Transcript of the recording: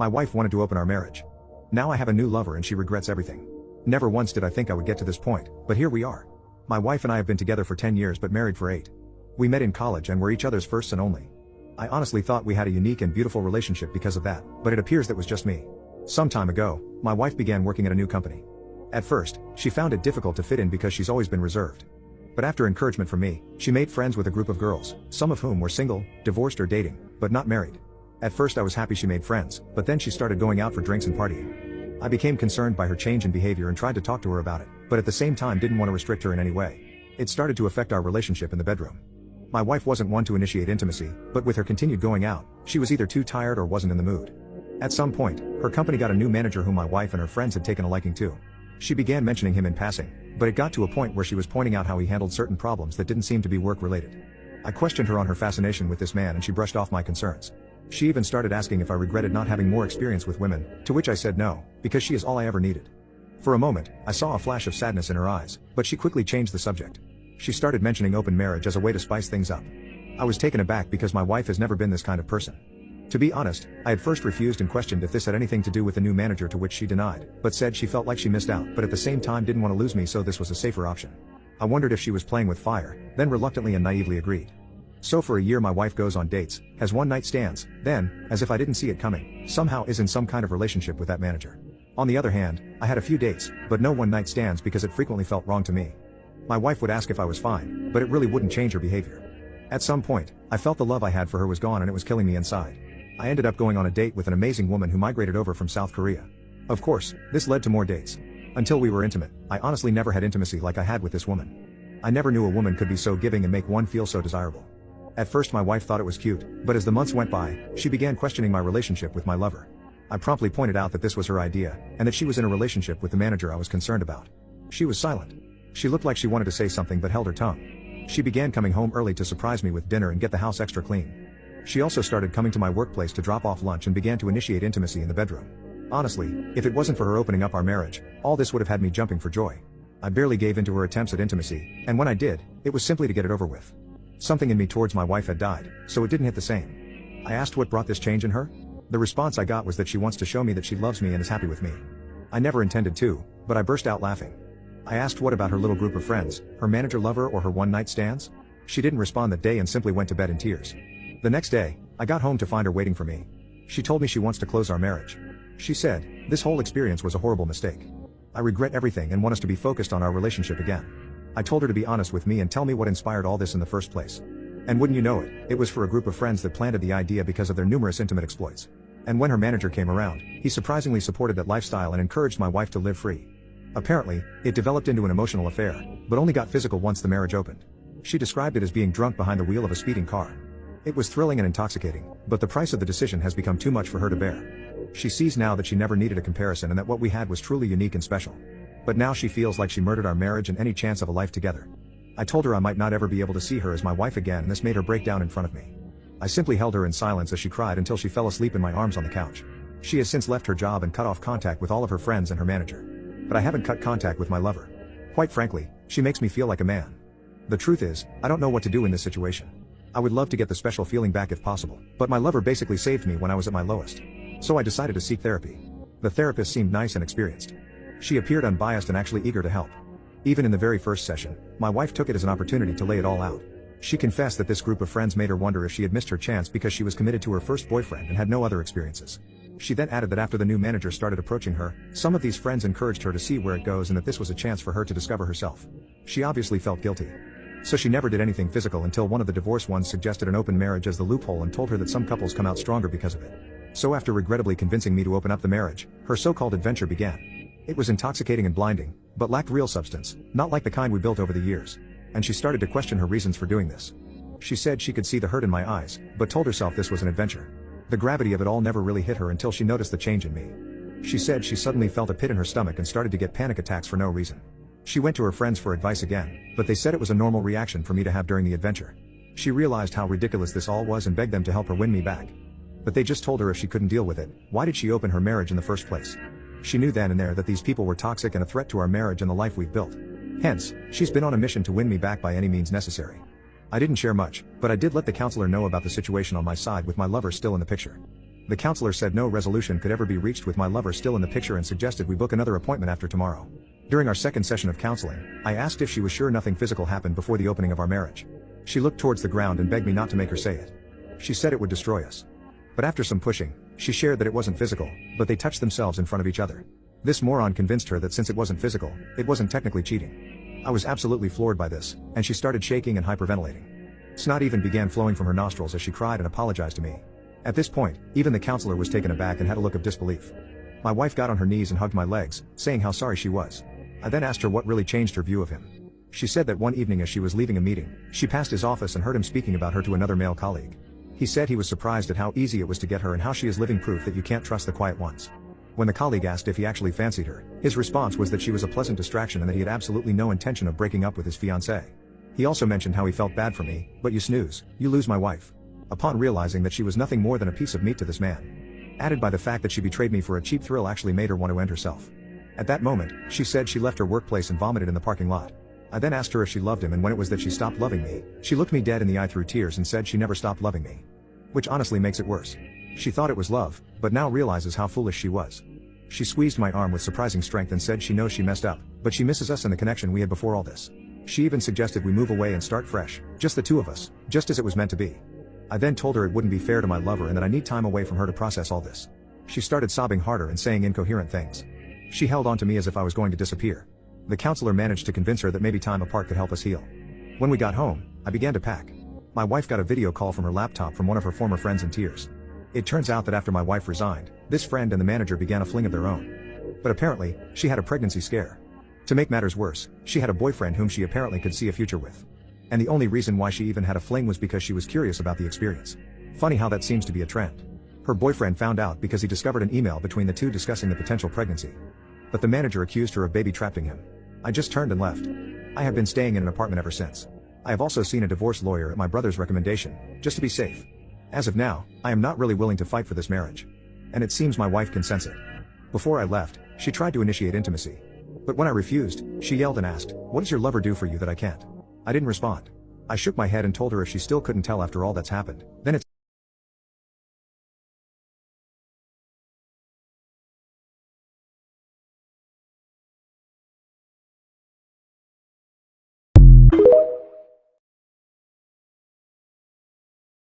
My wife wanted to open our marriage. Now I have a new lover and she regrets everything. Never once did I think I would get to this point, but here we are. My wife and I have been together for 10 years but married for 8. We met in college and were each other's first and only. I honestly thought we had a unique and beautiful relationship because of that, but it appears that was just me. Some time ago, my wife began working at a new company. At first, she found it difficult to fit in because she's always been reserved. But after encouragement from me, she made friends with a group of girls, some of whom were single, divorced or dating, but not married. At first I was happy she made friends, but then she started going out for drinks and partying. I became concerned by her change in behavior and tried to talk to her about it, but at the same time didn't want to restrict her in any way. It started to affect our relationship in the bedroom. My wife wasn't one to initiate intimacy, but with her continued going out, she was either too tired or wasn't in the mood. At some point, her company got a new manager whom my wife and her friends had taken a liking to. She began mentioning him in passing, but it got to a point where she was pointing out how he handled certain problems that didn't seem to be work-related. I questioned her on her fascination with this man and she brushed off my concerns. She even started asking if I regretted not having more experience with women, to which I said no, because she is all I ever needed. For a moment, I saw a flash of sadness in her eyes, but she quickly changed the subject. She started mentioning open marriage as a way to spice things up. I was taken aback because my wife has never been this kind of person. To be honest, I had first refused and questioned if this had anything to do with the new manager, to which she denied, but said she felt like she missed out but at the same time didn't want to lose me, so this was a safer option. I wondered if she was playing with fire, then reluctantly and naively agreed. So for a year my wife goes on dates, has one-night stands, then, as if I didn't see it coming, somehow is in some kind of relationship with that manager. On the other hand, I had a few dates, but no one-night stands because it frequently felt wrong to me. My wife would ask if I was fine, but it really wouldn't change her behavior. At some point, I felt the love I had for her was gone and it was killing me inside. I ended up going on a date with an amazing woman who migrated over from South Korea. Of course, this led to more dates. Until we were intimate, I honestly never had intimacy like I had with this woman. I never knew a woman could be so giving and make one feel so desirable. At first my wife thought it was cute, but as the months went by, she began questioning my relationship with my lover. I promptly pointed out that this was her idea, and that she was in a relationship with the manager I was concerned about. She was silent. She looked like she wanted to say something but held her tongue. She began coming home early to surprise me with dinner and get the house extra clean. She also started coming to my workplace to drop off lunch and began to initiate intimacy in the bedroom. Honestly, if it wasn't for her opening up our marriage, all this would have had me jumping for joy. I barely gave in to her attempts at intimacy, and when I did, it was simply to get it over with. Something in me towards my wife had died, so it didn't hit the same. I asked what brought this change in her. The response I got was that she wants to show me that she loves me and is happy with me. I never intended to, but I burst out laughing. I asked what about her little group of friends, her manager lover or her one-night stands? She didn't respond that day and simply went to bed in tears. The next day, I got home to find her waiting for me. She told me she wants to close our marriage. She said, "This whole experience was a horrible mistake. I regret everything and want us to be focused on our relationship again." I told her to be honest with me and tell me what inspired all this in the first place. And wouldn't you know it, it was for a group of friends that planted the idea because of their numerous intimate exploits. And when her manager came around, he surprisingly supported that lifestyle and encouraged my wife to live free. Apparently, it developed into an emotional affair, but only got physical once the marriage opened. She described it as being drunk behind the wheel of a speeding car. It was thrilling and intoxicating, but the price of the decision has become too much for her to bear. She sees now that she never needed a comparison and that what we had was truly unique and special. But now she feels like she murdered our marriage and any chance of a life together. I told her I might not ever be able to see her as my wife again, and this made her break down in front of me. I simply held her in silence as she cried until she fell asleep in my arms on the couch. She has since left her job and cut off contact with all of her friends and her manager. But I haven't cut contact with my lover. Quite frankly, she makes me feel like a man. The truth is, I don't know what to do in this situation. I would love to get the special feeling back if possible, but my lover basically saved me when I was at my lowest. So I decided to seek therapy. The therapist seemed nice and experienced. She appeared unbiased and actually eager to help. Even in the very first session, my wife took it as an opportunity to lay it all out. She confessed that this group of friends made her wonder if she had missed her chance because she was committed to her first boyfriend and had no other experiences. She then added that after the new manager started approaching her, some of these friends encouraged her to see where it goes and that this was a chance for her to discover herself. She obviously felt guilty. So she never did anything physical until one of the divorced ones suggested an open marriage as the loophole and told her that some couples come out stronger because of it. So after regrettably convincing me to open up the marriage, her so-called adventure began. It was intoxicating and blinding, but lacked real substance, not like the kind we built over the years. And she started to question her reasons for doing this. She said she could see the hurt in my eyes, but told herself this was an adventure. The gravity of it all never really hit her until she noticed the change in me. She said she suddenly felt a pit in her stomach and started to get panic attacks for no reason. She went to her friends for advice again, but they said it was a normal reaction for me to have during the adventure. She realized how ridiculous this all was and begged them to help her win me back. But they just told her if she couldn't deal with it, why did she open her marriage in the first place? She knew then and there that these people were toxic and a threat to our marriage and the life we've built. Hence, she's been on a mission to win me back by any means necessary. I didn't share much, but I did let the counselor know about the situation on my side with my lover still in the picture. The counselor said no resolution could ever be reached with my lover still in the picture and suggested we book another appointment after tomorrow. During our second session of counseling, I asked if she was sure nothing physical happened before the opening of our marriage. She looked towards the ground and begged me not to make her say it. She said it would destroy us. But after some pushing, she shared that it wasn't physical, but they touched themselves in front of each other. This moron convinced her that since it wasn't physical, it wasn't technically cheating. I was absolutely floored by this, and she started shaking and hyperventilating. Snot even began flowing from her nostrils as she cried and apologized to me. At this point, even the counselor was taken aback and had a look of disbelief. My wife got on her knees and hugged my legs, saying how sorry she was. I then asked her what really changed her view of him. She said that one evening as she was leaving a meeting, she passed his office and heard him speaking about her to another male colleague. He said he was surprised at how easy it was to get her and how she is living proof that you can't trust the quiet ones. When the colleague asked if he actually fancied her, his response was that she was a pleasant distraction and that he had absolutely no intention of breaking up with his fiancée. He also mentioned how he felt bad for me, but you snooze, you lose my wife. Upon realizing that she was nothing more than a piece of meat to this man. Added by the fact that she betrayed me for a cheap thrill actually made her want to end herself. At that moment, she said she left her workplace and vomited in the parking lot. I then asked her if she loved him and when it was that she stopped loving me, she looked me dead in the eye through tears and said she never stopped loving me. Which honestly makes it worse. She thought it was love, but now realizes how foolish she was. She squeezed my arm with surprising strength and said she knows she messed up, but she misses us and the connection we had before all this. She even suggested we move away and start fresh, just the two of us, just as it was meant to be. I then told her it wouldn't be fair to my lover and that I need time away from her to process all this. She started sobbing harder and saying incoherent things. She held on to me as if I was going to disappear. The counselor managed to convince her that maybe time apart could help us heal. When we got home, I began to pack. My wife got a video call from her laptop from one of her former friends in tears. It turns out that after my wife resigned, this friend and the manager began a fling of their own. But apparently, she had a pregnancy scare. To make matters worse, she had a boyfriend whom she apparently could see a future with. And the only reason why she even had a fling was because she was curious about the experience. Funny how that seems to be a trend. Her boyfriend found out because he discovered an email between the two discussing the potential pregnancy. But the manager accused her of baby-trapping him. I just turned and left. I have been staying in an apartment ever since. I have also seen a divorce lawyer at my brother's recommendation, just to be safe. As of now, I am not really willing to fight for this marriage. And it seems my wife can sense it. Before I left, she tried to initiate intimacy. But when I refused, she yelled and asked, "What does your lover do for you that I can't?" I didn't respond. I shook my head and told her if she still couldn't tell after all that's happened, then it's